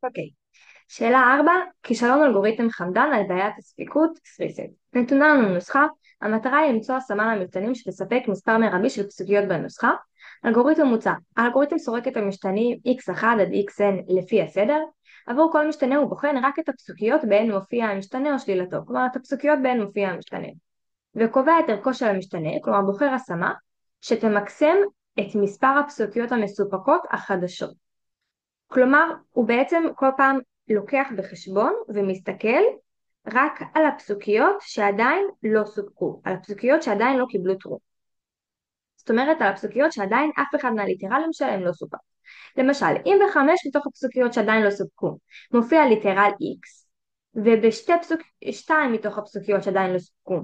אוקיי. שאלה 4, כישלון אלגוריתם חמדן על בעיית הספיקות סריסת. נתונה לנו נוסחה, המטרה היא למצוא השמה למפתנים שתספק מספר מרבי של פסוקיות בנוסחה. אלגוריתם מוצע, האלגוריתם סורק את המשתנים x1 עד xn לפי הסדר. עבור כל משתנה הוא בוחן רק את הפסוקיות בהן מופיע המשתנה או שלילתו, כלומר את הפסוקיות בהן מופיע המשתנה. וקובע את ערכו של המשתנה, כלומר בוחר השמה, שתמקסם את מספר הפסוקיות המסופקות החדשות. כלומר, הוא בעצם כל פעם לוקח בחשבון ומסתכל רק על הפסוקיות שעדיין לא סופקו, על הפסוקיות שעדיין לא קיבלו true. זאת אומרת, על הפסוקיות שעדיין אף אחד מהליטרלים שלהם לא סופק. למשל, אם בחמש מתוך הפסוקיות שעדיין לא סופקו מופיע ליטרל x, שתיים מתוך הפסוקיות שעדיין לא סופקו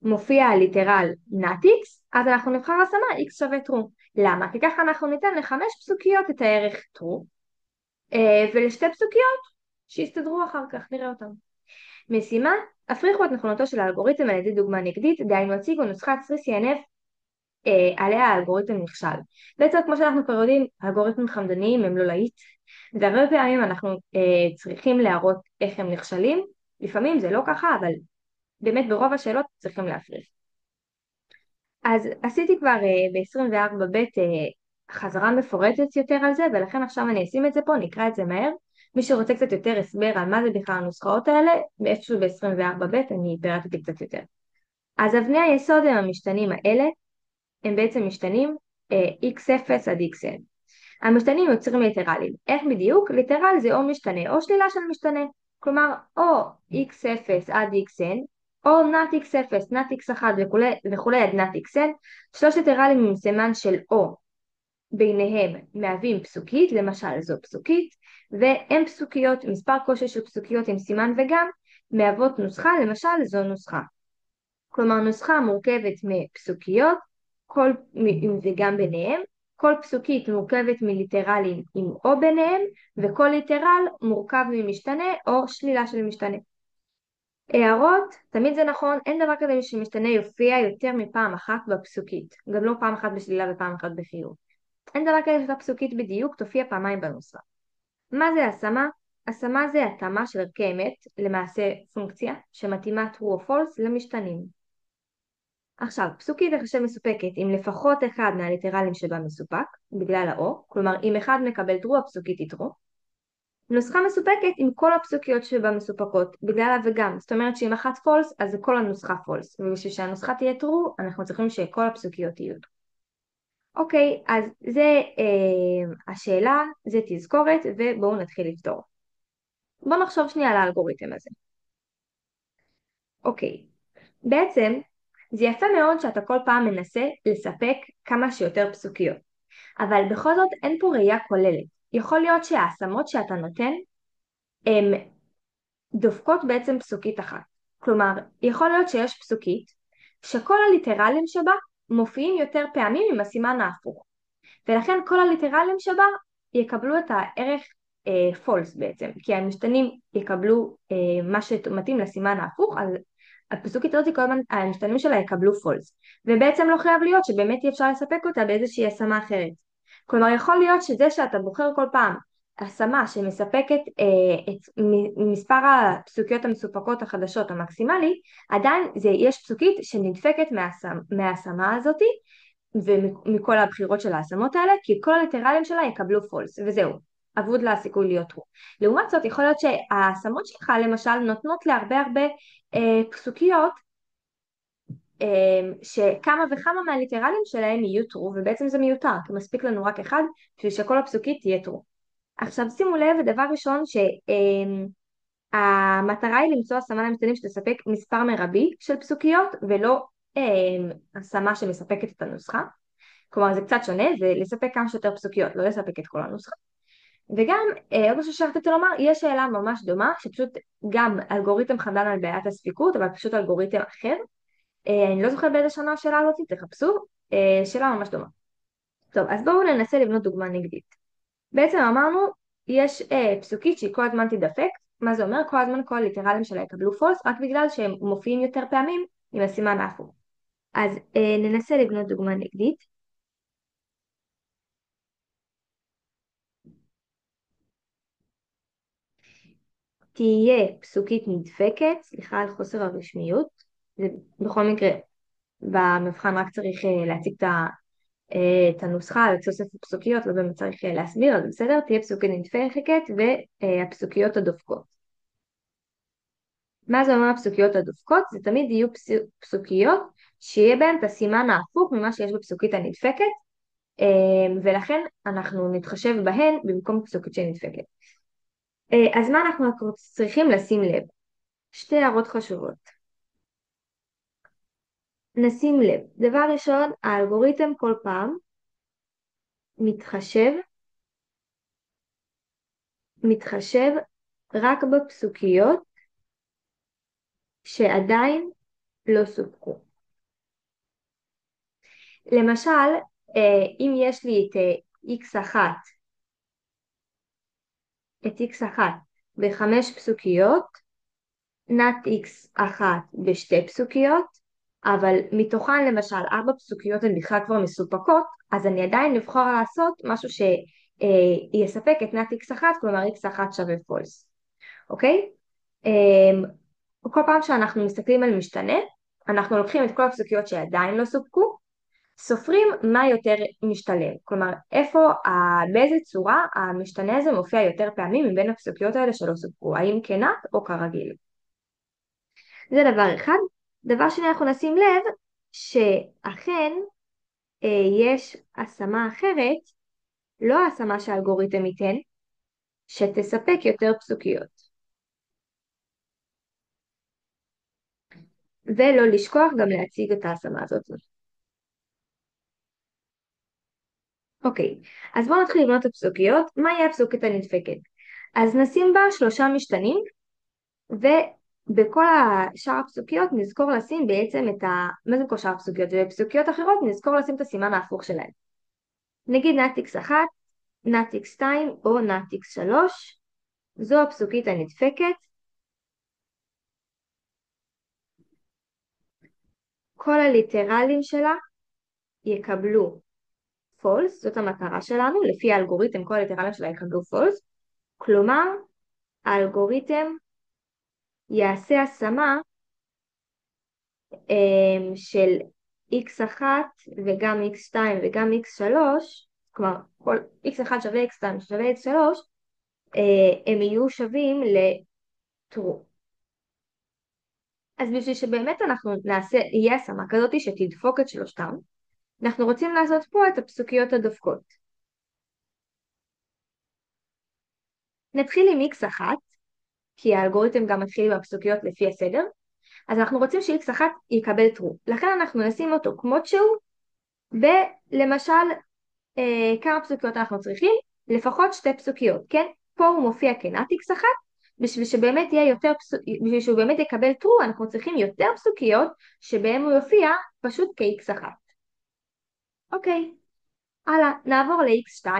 מופיע ליטרל not x, אז אנחנו נבחר השמה x שווה true. למה? כי ככה אנחנו ניתן לחמש פסוקיות את הערך true, ולשתי פסוקיות שיסתדרו אחר כך, נראה אותם. משימה, הפריכו את נכונותו של האלגוריתם על ידי דוגמה נגדית, דהיינו הציגו נוסחת CNF עליה האלגוריתם נכשל. בעצם כמו שאנחנו כבר יודעים, אלגוריתמים חמדניים הם לא להיט, והרבה פעמים אנחנו צריכים להראות איך הם נכשלים, לפעמים זה לא ככה, אבל באמת ברוב השאלות צריכים להפריך. אז עשיתי כבר ב-24 ב' חזרה מפורטת יותר על זה, ולכן עכשיו אני אשים את זה פה, נקרא את זה מהר. מי שרוצה קצת יותר הסבר על מה זה בכלל הנוסחאות האלה, באיפשהו ב-24 ב' אני פירטתי קצת יותר. אז אבני היסוד הם המשתנים האלה, הם בעצם משתנים x0 עד xn. המשתנים יוצרים ליטרלים. איך בדיוק? ליטרל זה או משתנה או שלילה של משתנה. כלומר, או x0 עד xn, או nat x0, nat x1 וכולי עד nat xn, שלושת ליטרלים עם סימן של או ביניהם מהווים פסוקית, למשל זו פסוקית, והם פסוקיות, מספר קושי של פסוקיות עם סימן וגם, מהוות נוסחה, למשל זו נוסחה. כלומר נוסחה מורכבת מפסוקיות, וגם ביניהם, כל פסוקית מורכבת מליטרלים עם או ביניהם, וכל ליטרל מורכב ממשתנה או שלילה של משתנה. הערות, תמיד זה נכון, אין דבר כזה שמשתנה יופיע יותר מפעם אחת בפסוקית, גם לא פעם אחת בשלילה ופעם אחת בחיוב. אין דבר כזה שאותה פסוקית בדיוק תופיע פעמיים בנוסחה. מה זה השמה? השמה זה התאמה של ערכי אמת, למעשה פונקציה, שמתאימה true או false למשתנים. עכשיו, פסוקית תחשב מסופקת אם לפחות אחד מהליטרלים שבה מסופק, בגלל ה-O, כלומר אם אחד מקבל true הפסוקית היא true. נוסחה מסופקת עם כל הפסוקיות שבה מסופקות, בגלל ה-וגם, זאת אומרת שאם אחת false אז כל הנוסחה false, ובשביל שהנוסחה תהיה true אנחנו צריכים שכל הפסוקיות יהיו true. אוקיי, אז זה השאלה, זה תזכורת, ובואו נתחיל לפתור. בואו נחשוב שנייה על האלגוריתם הזה. אוקיי, בעצם זה יפה מאוד שאתה כל פעם מנסה לספק כמה שיותר פסוקיות, אבל בכל זאת אין פה ראייה כוללת. יכול להיות שההשמות שאתה נותן הן דופקות בעצם פסוקית אחת. כלומר, יכול להיות שיש פסוקית שכל הליטרלים שבה מופיעים יותר פעמים עם הסימן ההפוך. ולכן כל הליטרלים שבה יקבלו את הערך false בעצם, כי המשתנים יקבלו מה שמתאים לסימן ההפוך, אז הפסוקית הזאת כל הזמן המשתנים שלה יקבלו false, ובעצם לא חייב להיות שבאמת אי אפשר לספק אותה באיזושהי השמה אחרת. כלומר יכול להיות שזה שאתה בוחר כל פעם השמה שמספקת את מספר הפסוקיות המסופקות החדשות המקסימלי, עדיין יש פסוקית שנדפקת מההשמה הזאתי, ומכל הבחירות של ההשמות האלה, כי כל הליטרלים שלה יקבלו false, וזהו, אבוד לה הסיכוי להיות true. לעומת זאת, יכול להיות שההשמות שלך למשל נותנות להרבה פסוקיות, שכמה וכמה מהליטרלים שלהם יהיו true, ובעצם זה מיותר, כי מספיק לנו רק אחד, בשביל שכל הפסוקית תהיה true. עכשיו שימו לב, דבר ראשון שהמטרה היא למצוא השמה למשתנים שתספק מספר מרבי של פסוקיות, ולא השמה שמספקת את הנוסחה. כלומר זה קצת שונה, זה לספק כמה שיותר פסוקיות, לא לספק את כל הנוסחה. וגם עוד משהו שרציתי לומר, יש שאלה ממש דומה, שפשוט גם אלגוריתם חמדן על בעיית הספיקות, אבל פשוט אלגוריתם אחר. אני לא זוכרת באיזה שנה השאלה הזאת, תחפשו, שאלה ממש דומה. טוב, אז בואו ננסה לבנות דוגמה נגדית. בעצם אמרנו, יש פסוקית שהיא כל הזמן תדפק, מה זה אומר? כל הזמן כל הליטרלים שלה יקבלו false, רק בגלל שהם מופיעים יותר פעמים עם הסימן ההפוך. אז ננסה לבנות דוגמה נגדית. תהיה פסוקית נדפקת, סליחה על חוסר הרשמיות, זה בכל מקרה במבחן רק צריך להציג את הנוסחה על תוספת פסוקיות, לא באמת צריך להסביר, אז בסדר, תהיה פסוקית נדפקת והפסוקיות הדופקות. מה זה אומר הפסוקיות הדופקות? זה תמיד יהיו פסוקיות שיהיה בהן את הסימן ההפוך ממה שיש בפסוקית הנדפקת, ולכן אנחנו נתחשב בהן במקום פסוקית שנדפקת. אז מה אנחנו צריכים לשים לב? שתי הערות חשובות. נשים לב, דבר ראשון, האלגוריתם כל פעם מתחשב רק בפסוקיות שעדיין לא סופקו. למשל, אם יש לי את x1 ב5 פסוקיות, נת x1 בשתי פסוקיות, אבל מתוכן למשל 4 פסוקיות הן בכלל כבר מסופקות, אז אני עדיין נבחר לעשות משהו שיספק את נת x1, כלומר x1 שווה false, אוקיי? כל פעם שאנחנו מסתכלים על משתנה, אנחנו לוקחים את כל הפסוקיות שעדיין לא סופקו, סופרים מה יותר משתלם, כלומר באיזה צורה המשתנה הזה מופיע יותר פעמים מבין הפסוקיות האלה שלא סופקו, האם כנת או כרגיל. זה דבר אחד. דבר שני, אנחנו נשים לב שאכן יש השמה אחרת, לא ההשמה שהאלגוריתם ייתן, שתספק יותר פסוקיות. ולא לשכוח גם להציג את ההשמה הזאת. אוקיי, אז בואו נתחיל לבנות את הפסוקיות. מה יהיה הפסוקית הנדפקת? אז נשים בה 3 משתנים, ובכל שאר הפסוקיות נזכור לשים בעצם מה זה כל שאר הפסוקיות? ובפסוקיות אחרות נזכור לשים את הסימן ההפוך שלהן. נגיד נת x1, נת x2 או נת x3, זו הפסוקית הנדפקת. כל הליטרלים שלה יקבלו false, זאת המטרה שלנו, לפי האלגוריתם כל הליטרלים שלה יקבלו false, כלומר האלגוריתם יעשה השמה של x1 וגם x2 וגם x3, כלומר כל x1 שווה x2 שווה x3, הם יהיו שווים ל-true. אז בשביל שבאמת אנחנו יהיה השמה כזאת שתדפוק את שלושתם, אנחנו רוצים לעשות פה את הפסוקיות הדופקות. נתחיל עם x1, כי האלגוריתם גם מתחיל עם הפסוקיות לפי הסדר, אז אנחנו רוצים ש-x1 יקבל true. לכן אנחנו נשים אותו כמות שהוא, ולמשל כמה פסוקיות אנחנו צריכים? לפחות 2 פסוקיות, כן? פה הוא מופיע כנת x1, בשביל שהוא באמת יקבל true, אנחנו צריכים יותר פסוקיות שבהם הוא יופיע פשוט כ-x1. אוקיי, הלאה, נעבור ל-x2.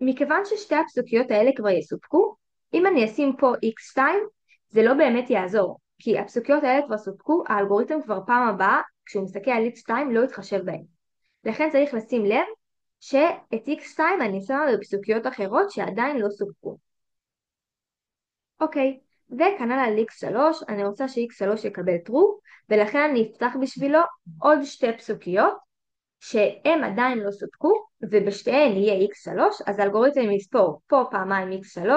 מכיוון ששתי הפסוקיות האלה כבר יסופקו, אם אני אשים פה x2, זה לא באמת יעזור, כי הפסוקיות האלה כבר סופקו, האלגוריתם כבר פעם הבאה, כשהוא מסתכל על x2, לא יתחשב בהם. לכן צריך לשים לב שאת x2 אני שמה בפסוקיות אחרות שעדיין לא סופקו. אוקיי, וכנ"ל על x3, אני רוצה ש-x3 יקבל true, ולכן אני אפתח בשבילו עוד 2 פסוקיות, שהם עדיין לא סופקו, ובשתיהן יהיה x3, אז האלגוריתם יספור פה פעמיים x3,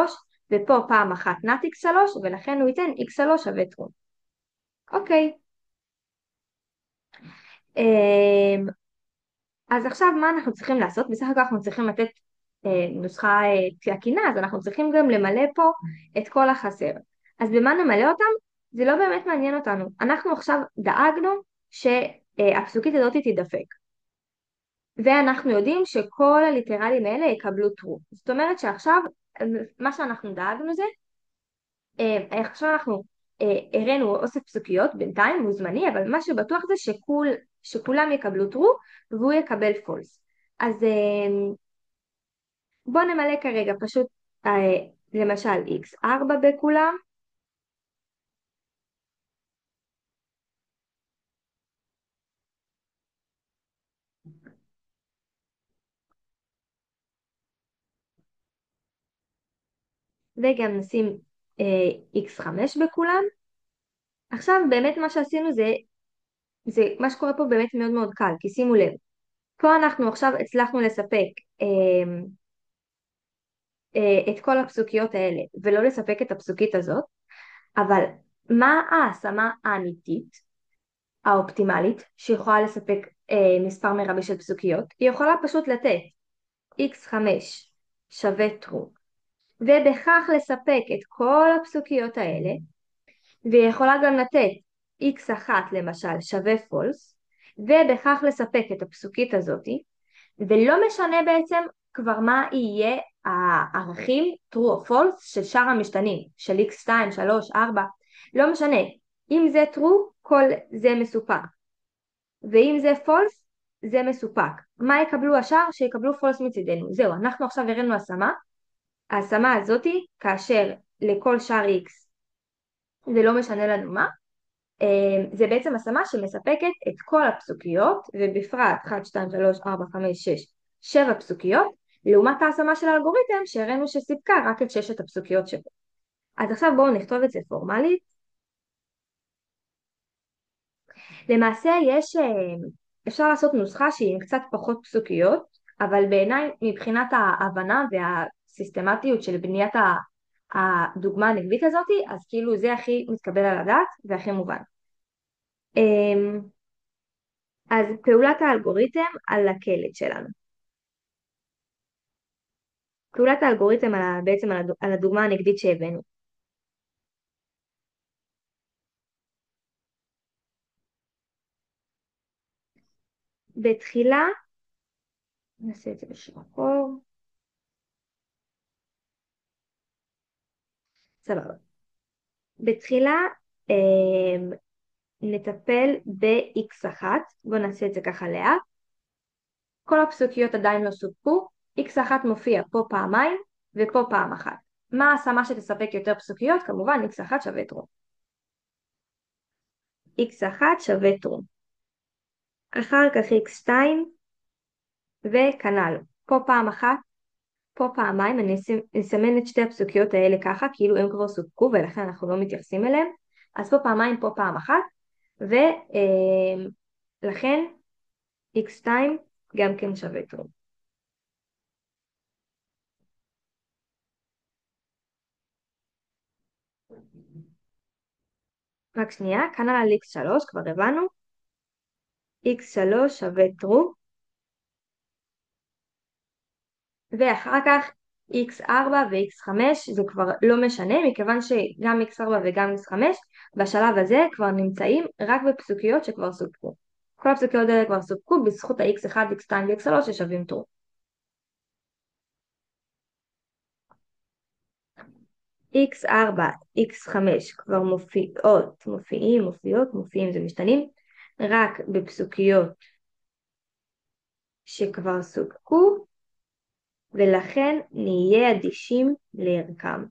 ופה פעם אחת נת x3, ולכן הוא ייתן x3 שווה true. אוקיי. אז עכשיו מה אנחנו צריכים לעשות? בסך הכל אנחנו צריכים לתת נוסחה תקינה, אז אנחנו צריכים גם למלא פה את כל החסר. אז במה נמלא אותם? זה לא באמת מעניין אותנו. אנחנו עכשיו דאגנו שהפסוקית הזאת תדפק. ואנחנו יודעים שכל הליטרלים האלה יקבלו true. זאת אומרת שעכשיו מה שאנחנו דאגנו זה, עכשיו אנחנו הראינו אוסף פסוקיות, בינתיים הוא זמני, אבל מה שבטוח זה שכולם יקבלו true והוא יקבל false. אז בואו נמלא כרגע פשוט למשל x4 בכולם, וגם נשים x5 בכולם. עכשיו באמת מה שעשינו זה מה שקורה פה באמת מאוד מאוד קל, כי שימו לב, פה אנחנו עכשיו הצלחנו לספק את כל הפסוקיות האלה ולא לספק את הפסוקית הזאת, אבל מה ההשמה האמיתית, האופטימלית, שיכולה לספק מספר מרבי של פסוקיות? היא יכולה פשוט לתת x5 שווה true, ובכך לספק את כל הפסוקיות האלה, והיא יכולה גם לתת x1 למשל שווה false, ובכך לספק את הפסוקית הזאתי, ולא משנה בעצם כבר מה יהיה הערכים true או false של שאר המשתנים, של x2, 3, 4, לא משנה. אם זה true, כל זה מסופק, ואם זה false, זה מסופק. מה יקבלו השאר? שיקבלו false מצידנו. זהו, אנחנו עכשיו הראינו השמה. ההשמה הזאתי, כאשר לכל שאר x זה לא משנה לנו מה, זה בעצם השמה שמספקת את כל הפסוקיות, ובפרט 1, 2, 3, 4, 5, 6, 7 פסוקיות, לעומת ההשמה של האלגוריתם שהראינו שסיפקה רק את 6 הפסוקיות שבו. אז עכשיו בואו נכתוב את זה פורמלית. למעשה אפשר לעשות נוסחה שהיא עם קצת פחות פסוקיות, אבל בעיניי מבחינת ההבנה והסיסטמטיות של בניית הדוגמה הנגבית הזאת, אז כאילו זה הכי מתקבל על הדעת והכי מובן. אז פעולת האלגוריתם על הקלט שלנו. פעולת האלגוריתם בעצם על הדוגמה הנגדית שהבאנו. בתחילה, נעשה את זה בשחור, סבבה. בתחילה נטפל ב-x1, בואו נעשה את זה ככה לאט. כל הפסוקיות עדיין לא סופקו, x1 מופיע פה פעמיים ופה פעם אחת. מה ההשמה שתספק יותר פסוקיות? כמובן x1 שווה true. x1 שווה true. אחר כך x2 וכנ"ל. פה פעם אחת, פה פעמיים, אני אסמן את שתי הפסוקיות האלה ככה, כאילו הם כבר סופקו ולכן אנחנו לא מתייחסים אליהם. אז פה פעמיים, פה פעם אחת, ולכן x2 גם כן שווה true. רק שנייה, כאן על x3 כבר הבנו, x3 שווה true, ואחר כך x4 ו-x5 זה כבר לא משנה, מכיוון שגם x4 וגם x5 בשלב הזה כבר נמצאים רק בפסוקיות שכבר סופקו. כל הפסוקיות האלה כבר סופקו בזכות ה-x1, x2 ו-x3 ששווים true. x4, x5 כבר מופיעים זה משתנים, רק בפסוקיות שכבר סופקו, ולכן נהיה אדישים לערכם.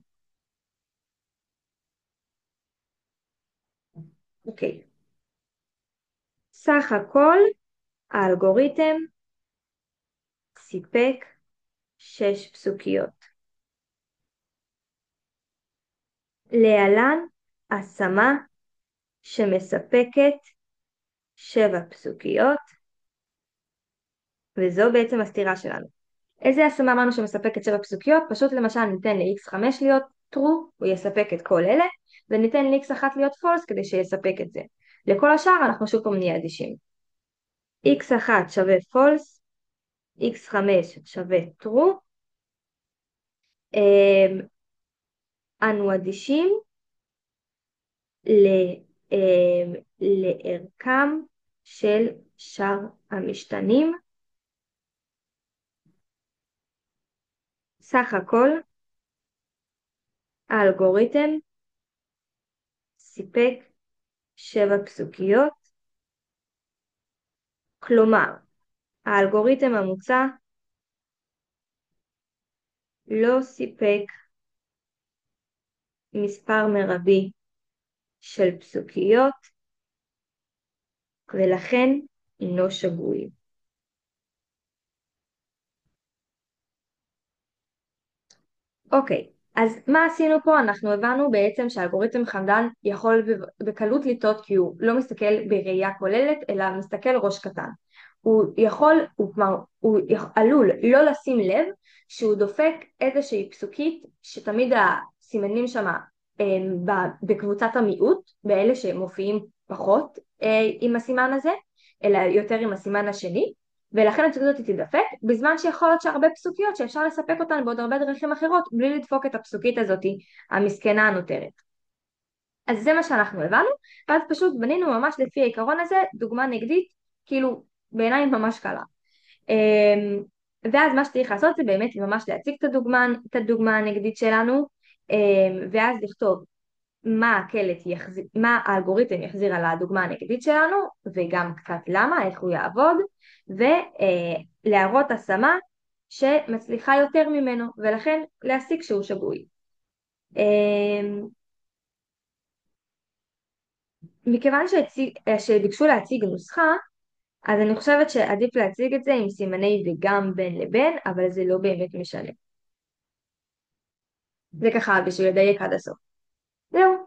אוקיי. סך הכל האלגוריתם סיפק 6 פסוקיות. להלן השמה שמספקת 7 פסוקיות, וזו בעצם הסתירה שלנו. איזה השמה אמרנו שמספקת 7 פסוקיות? פשוט למשל ניתן ל-x5 להיות true, הוא יספק את כל אלה, וניתן ל-x1 להיות false כדי שיספק את זה. לכל השאר אנחנו שוב פעם נהיה אדישים. x1 שווה false, x5 שווה true, אנו אדישים לערכם של שאר המשתנים. סך הכל האלגוריתם סיפק 7 פסוקיות, כלומר האלגוריתם המוצע לא סיפק מספר מרבי של פסוקיות ולכן אינו שגוי. אוקיי, אז מה עשינו פה? אנחנו הבנו בעצם שהאלגוריתם חמדן יכול בקלות לטעות כי הוא לא מסתכל בראייה כוללת אלא מסתכל ראש קטן. הוא עלול לא לשים לב שהוא דופק איזושהי פסוקית שתמיד הסימנים שמה בקבוצת המיעוט, באלה שמופיעים פחות עם הסימן הזה, אלא יותר עם הסימן השני, ולכן הפסוקית הזאת תדפק, בזמן שיכול להיות שהרבה פסוקיות שאפשר לספק אותן בעוד הרבה דרכים אחרות, בלי לדפוק את הפסוקית הזאת המסכנה הנותרת. אז זה מה שאנחנו הבנו, ואז פשוט בנינו ממש לפי העיקרון הזה דוגמה נגדית, כאילו בעיניי ממש קלה. ואז מה שצריך לעשות זה באמת ממש להציג את הדוגמה הנגדית שלנו, ואז לכתוב מה האלגוריתם יחזיר על הדוגמה הנגדית שלנו, וגם קצת למה, איך הוא יעבוד, ולהראות השמה שמצליחה יותר ממנו, ולכן להסיק שהוא שגוי. מכיוון שביקשו להציג נוסחה, אז אני חושבת שעדיף להציג את זה עם סימני וגם בין לבין, אבל זה לא באמת משנה. זה ככה בשביל לדייק עד הסוף. זהו.